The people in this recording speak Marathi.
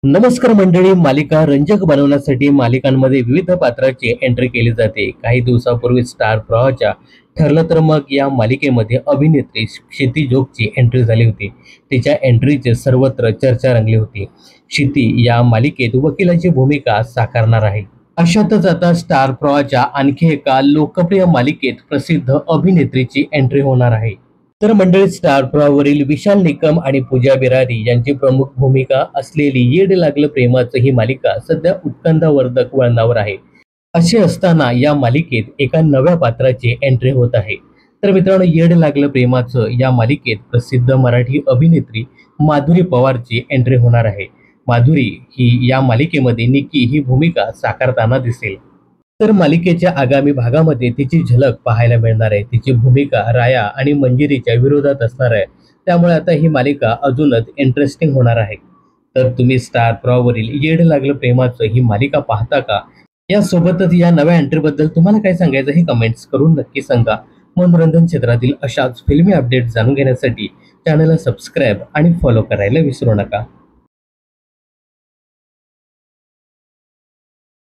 नमस्कार मंडळी. मालिका रंजक बनवण्यासाठी मालिकांमध्ये विविध पात्राची एंट्री केली जाते. काही दिवसापूर्वी स्टार प्रवाहाच्या ठरलं तर मग या मालिकेमध्ये अभिनेत्री क्षिती जोगची एंट्री झाली होती. तिच्या एंट्रीची सर्वत्र चर्चा रंगली होती. क्षिती या मालिकेत वकिलाची भूमिका साकारणार आहे. अशातच आता स्टार प्रवाहाच्या आणखी एका लोकप्रिय मालिकेत प्रसिद्ध अभिनेत्रीची एंट्री होणार आहे. तर मंडळी, स्टार प्रवाहावरील विशाल निकम आणि पूजा बिरारी यांची प्रमुख भूमिका असलेली येड लागलं प्रेमाचं ही मालिका सध्या उत्कंठावर्धक वळणावर आहे. असे असताना या मालिकेत एका नव्या पात्राची एंट्री होत आहे. तर मित्रांनो, येड लागलं प्रेमाचं या मालिकेत प्रसिद्ध मराठी अभिनेत्री माधुरी पवारची एंट्री होणार आहे. माधुरी ही या मालिकेमध्ये निकी ही भूमिका साकारताना दिसेल. तर मालिकेच्या आगामी भागामध्ये तिची झलक पाहायला मिळणार आहे. तिची भूमिका राया आणि मंजिरीच्या विरोधात असणार आहे. त्यामुळे आता ही मालिका अजूनच इंटरेस्टिंग होणार आहे. तर तुम्ही स्टार प्रवाहावरील येड लागलं प्रेमाचं ही मालिका पाहता का? यासोबतच या नव्या एंट्रीबद्दल तुम्हाला काय सांगायचं हे कमेंट्स करून नक्की सांगा. मनोरंजन क्षेत्रातील अशाच फिल्मी अपडेट जाणून घेण्यासाठी चॅनलला सबस्क्राईब आणि फॉलो करायला विसरू नका.